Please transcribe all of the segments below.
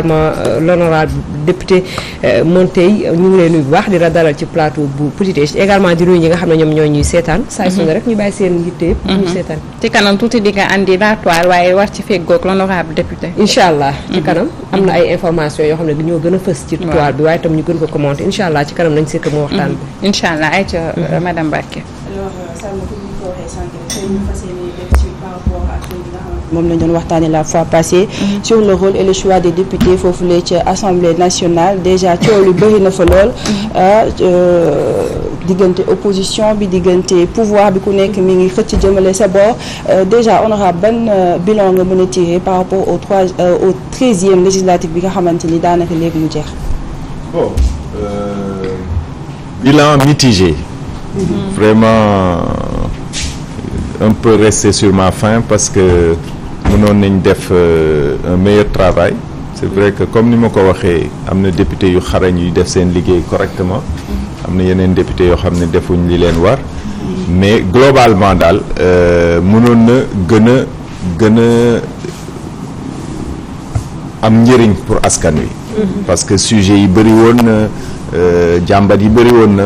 l'honorable député Montey ñu ngi lay nuyu bu baax di la dalal ci plateau bu Petit Déj également di nuyu ñi nga xam ne ñoom ñoo ñuy seetaan saa su ne rek ñu bàyyi seen yitte yëpp ñu seetaan ci kanam tuuti di nga andi la toile waaye war ci feggoog l'honorable député incha allah ci kanam am na ay information yoo xam ne dañoo gën a fës ci toile bi waaye itam ñu gën ko commenter incha allah ci kanam nañ sekk mu waxtaan bi incha allah ay ca madame Mbacké moom lañ doon waxtaanee la fois passée sur le rôle et le choix des députés foofu la ci assemblée nationale déjà coow lu bëri na fa lool diggante opposition bi diggante pouvoir bi ku nekk mi ngi xëcc jëmale sa boor déjà honorable ban bilan nga mën a tirer par rapport au 13e législative bi nga xamante ni daanaka léegi mu jeex. Bon bilan mitigé. Vraiment un peu resté sur ma faim parce que mënoon nañ def un meilleur travail. C'est vrai que comme ni ma ko waxee am na député yu xarañ yu def seen liggéey correctement am na yeneen député yoo xam ne defuñ li leen war mais globalement daal mënoon na gën a am njëriñ pour askan wi parce que sujet yi bëri woon na jàmbat yi bëri woon na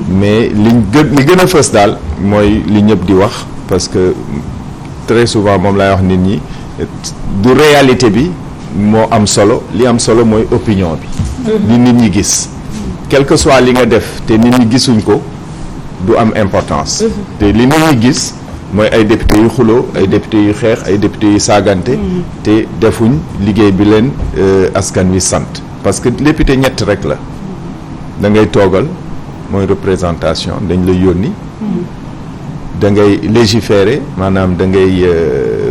mais li gën a fës daal mooy li ñëpp di wax parce que très souvent moom laay wax nit ñi du réalité bi moo am solo li am solo mooy opinion bi li nit ñi gis quel que soit li nga def te nit ñi gisuñ ko du am importance te li nit ñi gis mooy ay député yu xuloo ay député yu xeex ay député yu saagante te defuñ liggéey bi leen askan wi sant parce que député ñett rek la da ngay toogal mooy représentation dañ lay yónni da ngay légiférer maanaam da ngay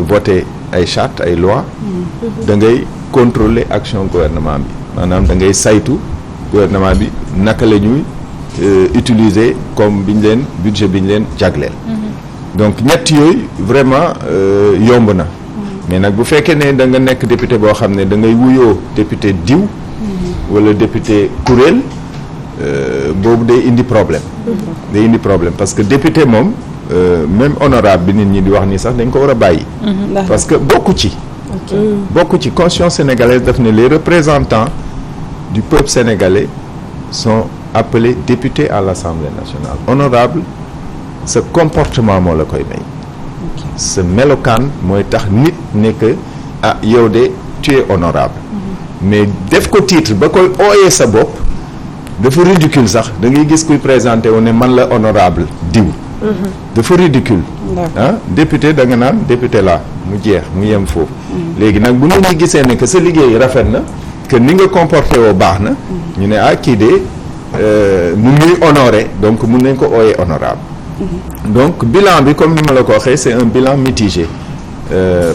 voter ay charte ay loi da ngay contrôler action gouvernement bi maanaam da ngay saytu gouvernement bi naka la ñuy utiliser comme bi ñu leen budget bi ñu leen jagleel donc ñett yooyu vraiment yomb na mais nag bu fekkee ne da nga nekk député boo xam ne da ngay wuyoo député diw wala député kuréel boobu day indi problème parce que député moom même honorable bi nit ñi di wax nii sax dañ ko war a bàyyi parce que bokku ci constitution sénégalaise daf ne les représentants du peuple sénégalais sont appelés députés à l'Assemblée nationale honorable ce comportement moo la koy may ce melokaan mooy tax nit ne que ah yow de tu es honorable mais def ko titre ba koy ooyee sa bopp dafa ridicule sax da ngay gis kuy présenté wu ne man la honorable diw dafa ridicule député da nga naan député la mu jeex mu yem foofu léegi nag bu nit ñi gisee ne que sa liggéey rafet na que ni nga comporté woo baax na ñu ne kii de mu ngi honoré donc mun nañ ko ooyee honorable donc bilan bi comme ni ma la ko waxee c'est un bilan mitigé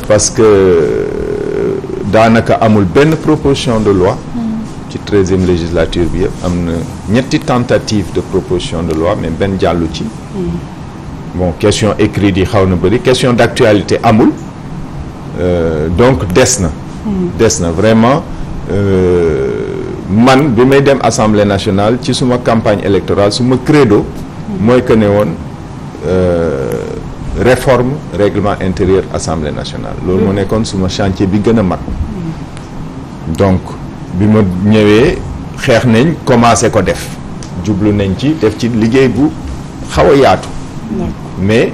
parce que daanaka amul benn proposition de loi ci 13e législature bi yëpp am na ñetti tentative de proposition de loi mais benn jàllu ci bon question écrite yi xaw na bëri question d'actualité amul donc des na vraiment man bi may dem Assemblée nationale ci suma campagne électorale suma credo mooy que ne woon réforme règlement intérieur Assemblée nationale loolu moo nekkoon suma chantier bi gën a mag donc bi ma ñëwee xeex nañ commencé ko def jublu nañ ci def ci liggéey bu xaw a yaatu mais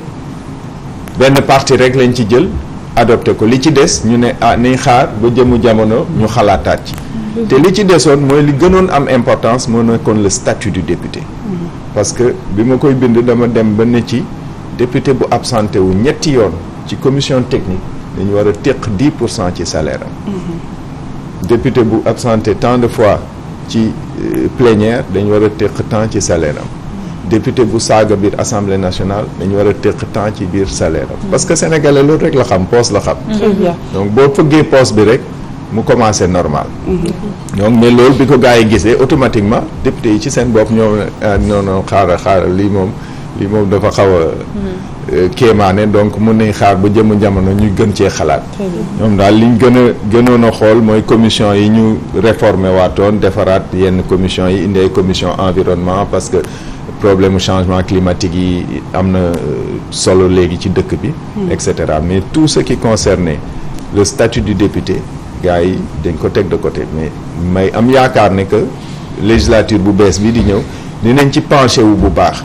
benn partie rek lañ ci jël adopté ko li ci des ñu ne nañ xaar ba jëmu jamono ñu xalaataat ci te li ci desoon mooy li gënoon am importance moo nekkoon le statut du député parce que bi ma koy bind dama dem ba ne ci député bu absenté wu ñetti yoon ci commission technique dañu war a téq 10% ci salaire am député bu absenté tant de fois ci plénière dañu war a téq temps ci salaire am député bu saaga biir assemblée nationale dañu war a téq temps ci biir salaire am parce que sénégalais loolu rek la xam poste la xam donc boo fëggee poste bi rek mu commencé normal donc mais loolu bi ko gars yi gisee automatiquement député yi ci seen bopp ñoom noonu xaaral lii moom dafa xaw a kéemaane donc mun nañ xaar ba jëmu jamono ñu gën cee xalaat ñoom daal liñ gënoon a xool mooy commission yi ñu réformer waatoon defaraat yenn commission yi indi ay commission environnement parce que problème changement climatique yi am na solo léegi ci dëkk bi et cetera mais tout ce qui concernait le statut du député gars yi dañ ko teg de côté mais may am yaakaar ne que législature bu bees bi di ñëw dinañ ci penché wu bu baax.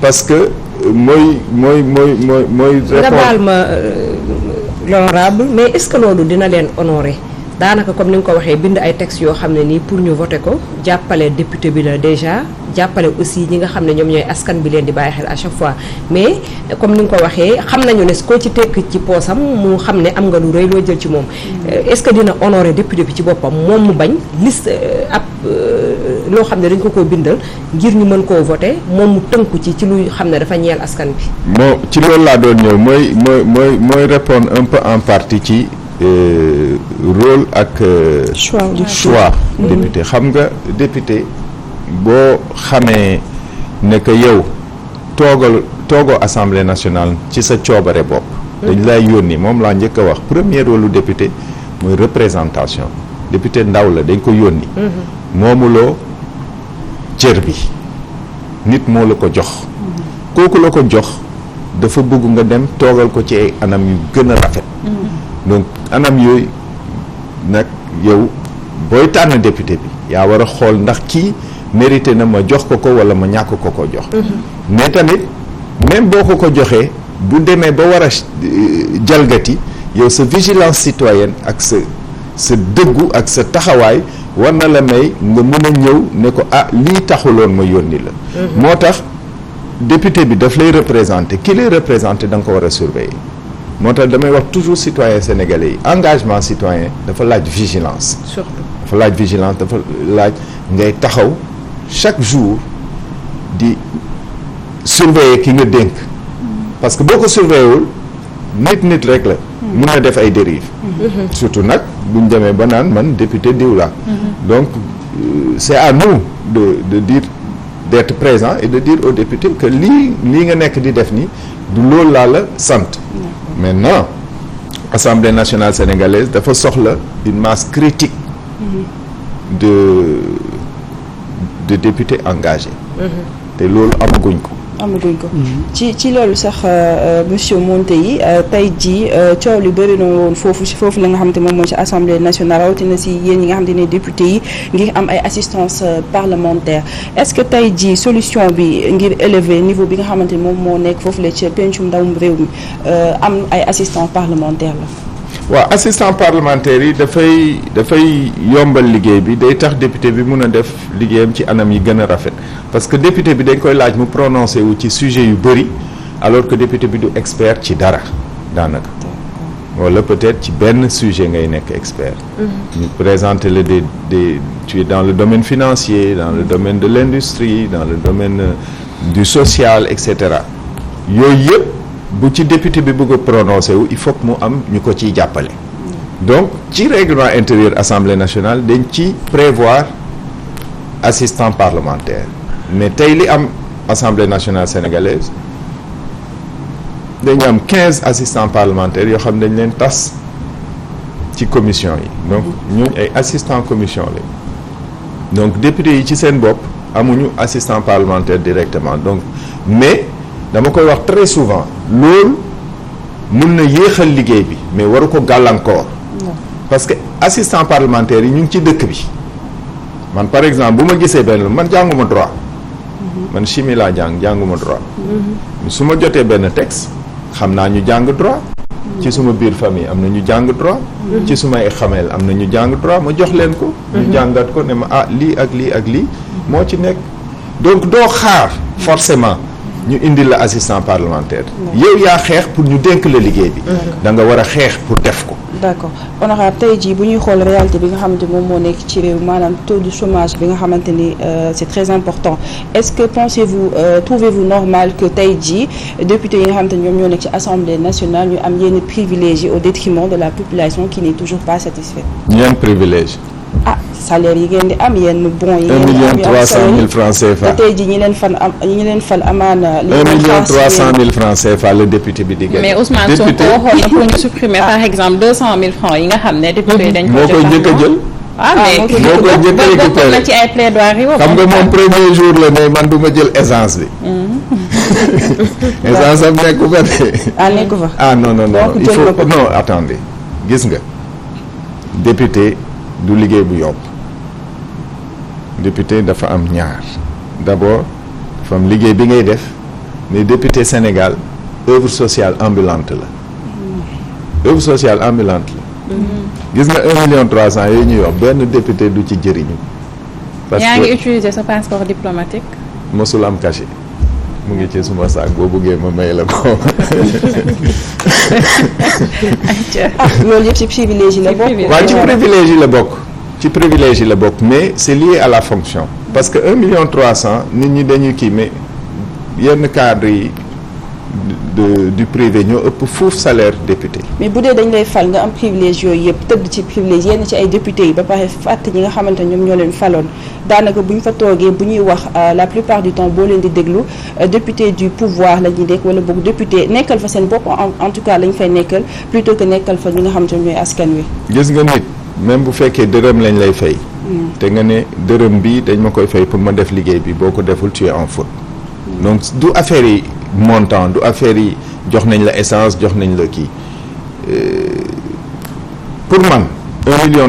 parce que mooy nga baal ma l'honorable mais est-ce que loolu dina leen honorer daanaka comme ni nga ko waxee bind ay textes yoo xam ne nii pour ñu voter ko jàppale député bi la déjà jàppale aussi ñi nga xam ne ñoom ñooy askan bi leen di bàyyi xel à chaque fois mais comme ni nga ko waxee xam nañu ne koo ci tekk ci poosam mu xam ne am nga lu rëy loo jël ci moom est-ce que dina honorer député bi ci boppam moom mu bañ liste ab loo xam ne dañ ko bindal ngir ñu mën koo voter moom mu tënku ci luy xam ne dafa ñeel askan bi. moo ci loolu laa doon ñëw mooy répondre un peu en partie ci rôle ak. choix député xam nga député boo xamee ne que yow toogoo assemblée nationale ci sa coobare bopp. dañ lay yónni moom laa njëkk a wax premier rôle lu député mooy représentation député ndaw la dañ ko yónni. moomuloo cër bi nit moo la ko jox. kooku la ko jox dafa bëgg nga dem toogal ko ci ay anam yu gën a rafet. donc anam yooyu nag yow booy tànn député bi yaa war a xool ndax kii mérité na ma jox ko wala ma ñàkk ko jox. mais tamit même boo ko joxee bu demee ba war a jalgati yow sa vigilance citoyenne ak sa dëggu ak sa taxawaay war na la may nga mën a ñëw ne ko lii taxuloon ma yónni la. moo tax député bi daf lay représenter ki lay représenter da nga ko war a surveiller. moo tax damay wax toujours citoyen sénégalais yi engagement citoyen dafa laaj vigilance. surtout dafa laaj vigilance dafa laaj ngay taxaw chaque jour di surveiller ki nga dénk. parce que boo ko surveiller wul nit rek la. mun na def ay dérives. surtout nag buñ demee ba naan man député diw laa. donc c'est à nous de dire d'être présent et de dire aux députés que lii nga nekk di def nii du loolu laa la sant. maintenant Assemblée nationale sénégalaise dafa soxla une masse critique de députés engagés. te loolu amaguñ ko. ci loolu sax monsieur Monteil tey jii coow li bëri na woon foofu la nga xamante moom mooy ci assemblée nationale rawatina si yéen ñi nga xamante ne député yi ngir am ay assistance parlementaire est-ce que tey jii solution bi ngir élever niveau bi nga xamante ni moom moo nekk foofu la ci pencum ndawum réew mi am ay assistance parlementaire la. waaw assistant parlementaire yi dafay yombal liggéey bi day tax député bi mun a def liggéeyam ci anam yi gën a rafet parce que député bi dañ koy laaj mu prononcé wu ci sujet yu bëri alors que député bi du expert ci dara daanaka wala peut-être ci benn sujet ngay nekk expert. ñu présenter le tu es dans le domaine financier dans le domaine de l'industrie dans le domaine du social et cetera yooyu yëpp. bu ci député bi bëgg a prononcé wu il faut que mu am ñu ko ciy jàppale. donc ci règlement intérieur assemblée nationale dañ ci prévoir assistant parlementaire mais tey li am assemblée nationale sénégalaise dañu am 15 assistants parlementaires yoo xam ne dañ leen tas ci commission yi donc ñooñu ay assistants commission la donc député yi ci seen bopp amuñu assistant parlementaire directement donc mais. dama koy wax très souvent loolu mun na yéexal liggéey bi mais waru ko gàllankoor. parce que assistant parlementaire yi ñu ngi ci dëkk bi man par exemple bu ma gisee benn man jànguma droit. man chimie laa jànguma droit. su ma jotee benn texte xam naa ñu jàng droit. ci suma biir famille am na ñu jàng droit. ci sumay xameel am na ñu jàng droit ma jox leen ko. ñu jàngat ko ne ma lii ak lii ak lii moo ci nekk donc doo xaar forcément. ñu indi la assistant parlementaire. yow yaa xeex pour ñu dénk la liggéey bi. da nga war a xeex pour def ko. d'accord honorable tey jii bu ñuy xool réalité bi nga xamante moom moo nekk ci réew maanaam taux de chômage bi nga xamante ni c'est très important est-ce que trouvez-vous normal que tey jii député yi nga xamante ni ñoom ñoo nekk ci assemblée nationale ñu am yenn privilèges au détriment de la population qui n'est toujours pas satisfaite. ñeen privilège. salaire yi ngeen di am yenn bon yi. 1,3 million francs CFA. tey jii ñi leen fal amaana. 1,3 million francs CFA le député bi di gagné. mais Ousmane Sonko waxoon na pour ñu supprimer par exemple 200 000 francs yi nga xam ne député dañ ko moo koy njëkk a jël. mais moo koy njëkk a récupéré na ci ay plaidoiries xam nga moom premier jour la ne man du ma jël essence bi. essence am nekku fa de. nekku fa. non il faut non attendez gis nga député du liggéey bu yomb député dafa am ñaar d'abord dafa am liggéey bi ngay def mais député Sénégal œuvre sociale ambulante la œuvre sociale ambulante la gis nga 1,3 million yooyu ñuy wax benn député du ci jëriñu parce yaa ngi que utiliser sa passeport diplomatique. mosul am cachet mu ngi ci suma saak boo bëggee ma may la ko loolu yëpp ci privilège yi la bokk. waaw ci privilège yi la bokk ci privilège yi la bokk mais c'est lié à la fonction parce que 1,3 million nit ñi dañuy kii mais yenn cadre yi du privé ñoo ëpp fuuf salaire député. mais bu dee dañ lay fal nga am privilège yooyu yëpp tëdd ci privilège yenn ci ay députés yi ba pare fàtte ñi nga xamante ñoom ñoo leen faloon daanaka bu ñu fa toogee bu ñuy wax la plupart du temps boo leen di déglu député du pouvoir la ñuy nekk wala boog député nekkal fa seen bopp en tout cas lañ fay nekkal plutôt que nekkal fa ñi nga xamante ñooy askan wi. gis nga nit même bu fekkee dërëm lañ lay fay. te nga ne dërëm bi dañ ma koy fay pour ma def liggéey bi boo ko deful tu es en faute. donc du affaire yi montant du affaire yi jox nañ la essence jox nañ la kii pour man 1,3 million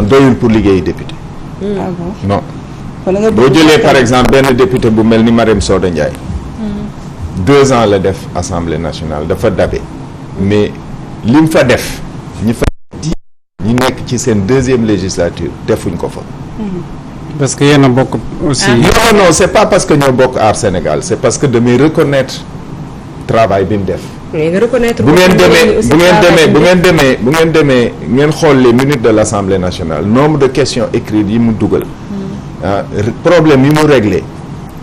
doyul pour liggéey député. ah bon non. kon nga boo jëlee par exemple benn député bu mel ni Marème Soda Ndiaye. 2 ans la def assemblée nationale dafa dabe. mais lim fa def ñi fa ñi nekk ci seen 2e législature defuñ ko fa. parce que yéen a bokk aussi. non c'est pas parce que ñoo bokk Aar Sénégal c'est parce que damay reconnaître travail bi mu def. mais nga reconnaître bu ngeen demee ngeen xool les minutes de l'Assemblée nationale nombre de questions écrites yi mu dugal. problème yi mu réglé.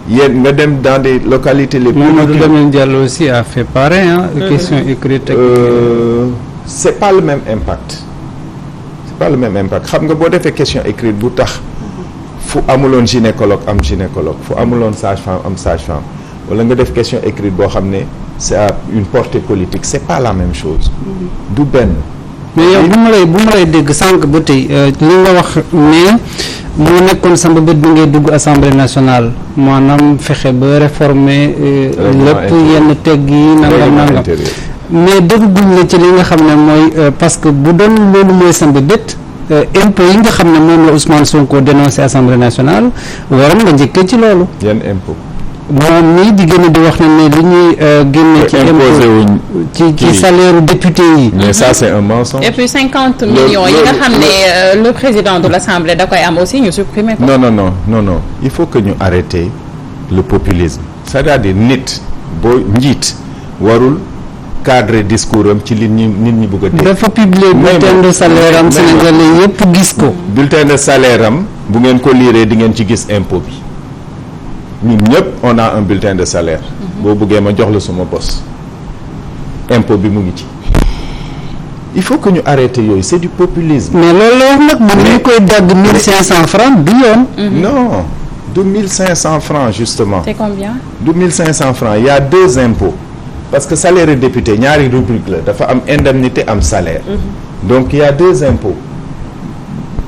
yéen nga dem dans des localités les plus Mamadou Lamine Diallo aussi a fait pareil questions écrites. c'est pas le même impact. c'est pas le même impact xam nga boo defee question écrite bu tax. fu amuloon gynécologue am gynécologue fu amuloon sage-femme am sage-femme wala nga def question écrite boo xam ne c'est à une portée politique c'est pas la même chose. du benn. mais yow bu ma lay dégg sànq ba tey li nga wax ne moo nekkoon sama bët bi ngay dugg assemblée nationale maanaam fexe ba réformer lépp yenn tegg yi nangam mais dégguñ la ci li nga xam ne mooy parce que bu doon loolu mooy sama bët. impôt yi nga xam ne moom la Ousmane Sonko dénoncé assemblée nationale waroon nga njëkkee ci loolu. yan impôt. moom nii di gën a di wax ne li ñuy génne ci impôt ci salaire député yi. mais ça c'est un mensonge. et puis 50 millions yi nga xam ne le président de l'Assemblée da koy am aussi ñu supprimer ko. non il faut que ñu arrêter le populisme c'est-à-dire nit boo njiit warul cadre discours am ci li nit ñi bëgg a dégg. dafa publier bulletin de salaire am Sénégalais yëpp gis ko. bulletin de salaire am bu ngeen ko liiree di ngeen ci gis impôt bi ñun ñëpp on a un bulletin de salaire. boo bëggee ma jox la suma bos impôt bi mu ngi ci. il faut que ñu arrêter yooyu c'est du populisme. mais loolu la wax nag man ñu koy dagg 1500 francs du yoon. non du 1500 francs justement. c'est combien. du 1500 francs il y a 2 impôts. parce que salaire député ñaari rubrique la dafa am indemnité am salaire. donc il y a 2 impôts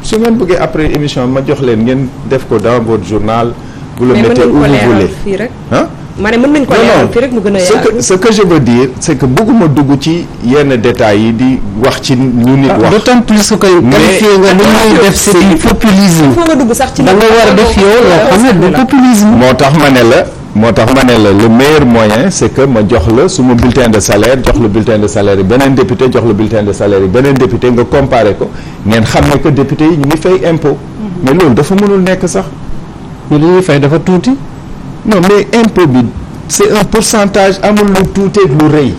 su ngeen bëggee après émission ma jox leen ngeen def ko dans votre journal. vous le mettez où vous voulez ah. ma ne mën nañu ko leeral fii rek mu gën a yaatu. ce que je veux dire c'est que bëgguma dugg ci yenn détails yi di wax ci ñu nit wax. d'autant plus que qualifié nga li ñuy def c'est du populisme. foo nga dugg sax ci da nga war a def yow loo xam ne du populisme. moo tax ma ne la le meilleur moyen c'est que ma jox la suma bulletin de salaire jox la bulletin de salaire yi beneen député jox la bulletin de salaire yi beneen député nga comparer ko ngeen xam ne que député yi ñu ngi fay impôt. mais loolu dafa mënul nekk sax. mais li ñuy fay dafa tuuti. non mais impôt bi c'est un pourcentage amul lu tuuti lu rëy.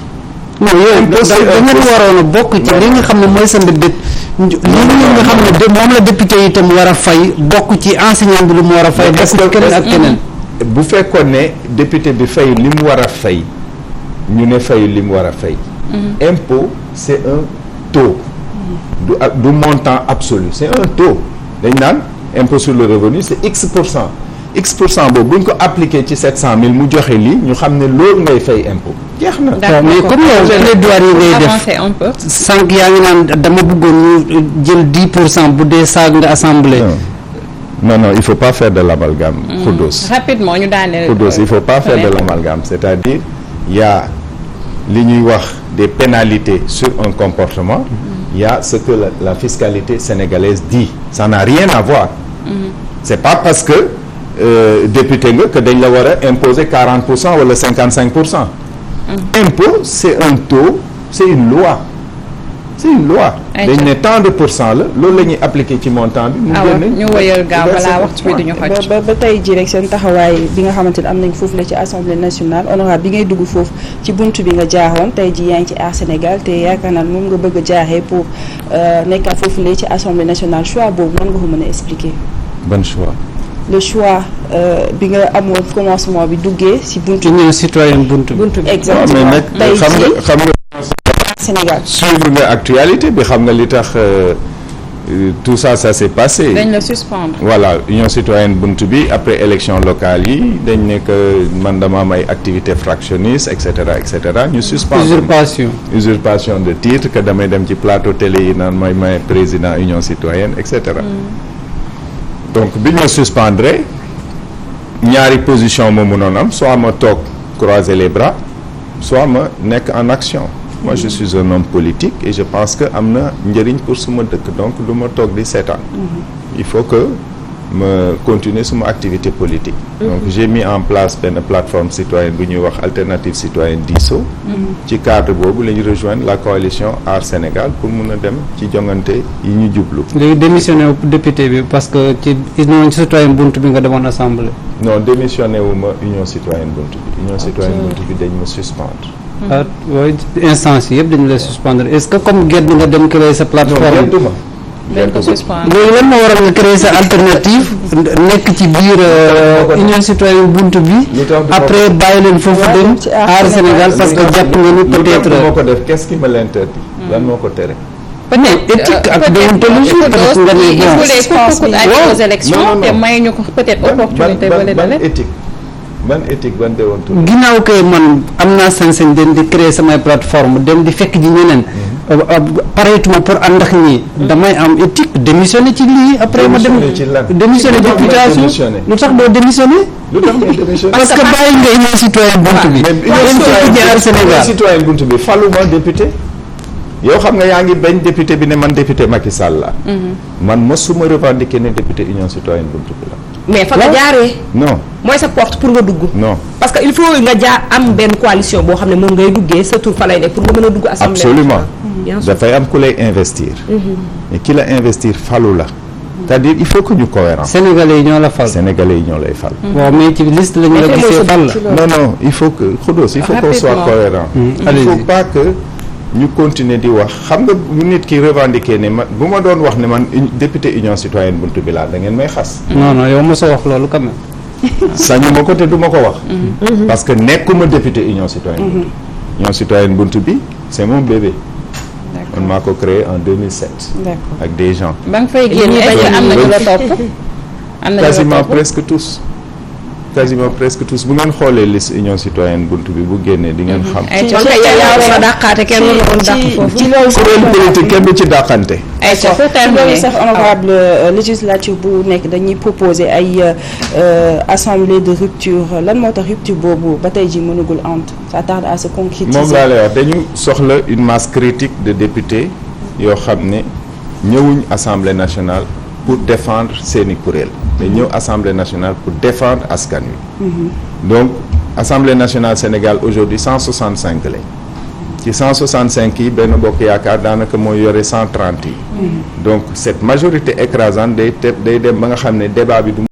non yow da ngeen waroon a bokk ci li nga xam ne mooy sa mbébét. li nga xam ne moom la député yi itam war a fay bokk ci enseignant bi lu mu war a fay. parce que keneen ak keneen. bu fekkoon ne député bi fay li mu war a fay ñu ne fayu li mu war a fay. impôt c'est un taux. du montant absolu c'est un taux dañ naan impôt sur le revenu c'est X%. X% boobu bu ñu ko appliqué ci 700000 mu joxe lii ñu xam ne loolu ngay fay impôt jeex na. d'accord mais comme yow plaidoirie yi ngay def sànq yaa ngi naan dama bëggoon ñu jël 10% bu dee saag nga assemblée. non il faut pas faire de l'amalgame. Khoudous rapidement ñu daaneel. Khoudous il faut pas faire de l'amalgame c'est-à-dire il y a li ñuy wax des pénalités sur un comportement. il y a ce que la fiscalité sénégalaise dit. Ça n'a rien à voir. C'est pas parce que député nga que dañ la war a imposer 40% wala 55%. Impôt c'est un taux, c'est une loi. C'est une loi. dañ ne tant de pourcent la loolu la ñuy appliquer ci montant bi. mu génne ñu wëyal gaaw balaa waxtu bi duñu xoj. ba tey jii rek seen taxawaay bi nga xamante ne am nañ foofu la ci assemblée nationale honorable bi ngay dugg foofu ci buntu bi nga jaaroon tey jii yaa ngi ci Aar Sénégal te yaakaar naa moom nga bëgg a jaaree pour nekkaat foofu la ci assemblée nationale choix boobu nan nga ko mën a expliquer. ban choix. le choix bi nga amoon commencement bi duggee si buntu. union citoyenne buntu bi. exactement mais nag xam nga. Sénégal suivre nga actualité bi xam nga li tax tout ça s'est passé. dañ la suspendre. voilà union citoyenne buntu bi après élection locale yi dañ ne que man dama am ay activité fractionniste et cetera ñu suspendre. usurpation de titre que damay dem ci plateau télé yi naan may président union citoyenne et cetera. donc bi ñu suspendre ñaari position ma mënoon am soit ma toog croiser les bras soit ma nekk en action. moi je suis un homme politique et je pense que am na njëriñ pour suma dëkk donc du ma toog di seetaan. il faut que ma continuer suma activité politique. donc j'ai mis en place benn plateforme citoyenne bu ñuy wax alternative citoyenne diso. ci cadre boobu la ñu rejoindre la coalition Aar Sénégal pour mun a dem ci jongante yi ñu jublu. léegi démissionné wu député bi parce que ci union citoyenne buntu bi nga demoon assemblée. non démissionné wu ma union citoyenne buntu bi. union citoyenne buntu bi dañ ma suspendre. ah oui instance yëpp dañu lay suspendre est-ce que comme gedd nga dem créer sa plateforme. dañ ko suspendre. léegi lan moo waral nga créer sa alternative nekk ci biir union citoyenne buntu bi. après bàyyi leen foofu dem Aar Sénégal parce que jàpp nga ni peut-être. moo ko def qu'est-ce qui me l'interdit. lan moo ko tere. peut-être éthique ak déontologie parce que nga ne il faut les aux élections te may ñu ko peut-être opportunité ban éthique. ban éthique ban déontologie. ginnaaw kay man am naa sañ-sañ dem di créer samay plateforme dem di fekk ji ñeneen. pareetuma pour ànd ak ñii. damay am éthique démissionné ci lii après ma dem. démissionné députation lu tax doo démissionné. lu tax ngay démissionné parce que bàyyi nga union citoyenne buntu bi. union citoyenne buntu bi faluma député. yow xam nga yaa ngi bañ député bi ne man député Macky Sall la. man mosuma revendiquer ne député union citoyenne buntu bi la. mais fa nga jaaree. non mooy sa porte pour nga dugg. non parce que il faut nga jaar am benn coalition boo xam ne moom ngay duggee sa tur fa lay nekk pour nga mën a dugg assemblée. absolument bien sûr dafay am ku lay investir. mais ki la investir falu la. c'est-à-dire il faut que ñu cohérent. Sénégalais yi ñoo la fal. Sénégalais yi ñoo lay fal. waaw mais ci liste la ñu la gisee fal la. non il faut que Khoudoss il faut qu'on soit cohérent. il faut pas que ñu continuer di wax xam nga bu nit ki revendiquer ne man bu ma doon wax ne man député union citoyenne buntu bi laa da ngeen may xas. non yow mosoo wax loolu quand même. sañu ma ko te du ma ko wax. parce que nekkuma député union citoyenne buntu. union citoyenne buntu bi c'est mon bébé. man maa ko créé en 2007. d'accord ak des gens. ba nga fay génn est-ce que am na ñu la topp. am na quasiment presque tous. quasiment presque tous bu ngeen xoolee liste union citoyenne buntu bi bu génnee di ngeen xam. ay ca yaa war a dàqaate kenn mënu woon dàq foofu. ci loolu kuréel politique kenn du ci dàqante. ay ca pour loolu terminer sax honorable législature bu nekk dañuy proposer ay assemblée de rupture lan moo tax rupture boobu ba tey ji mënugul ant ça tarde à se concrétiser. moom laa lay wax dañu soxla une masse critique de députés yoo xam ne ñëwuñ assemblée nationale pour défendre seeni kuréel mais ñëw assemblée nationale pour défendre askan wi. donc assemblée nationale Sénégal aujourd'hui 165 lañ ci 165 yi benn bokk yaakaar daanaka mooy yore 130 yi. donc cette majorité écrasante day dem ba nga xam ne débat bi du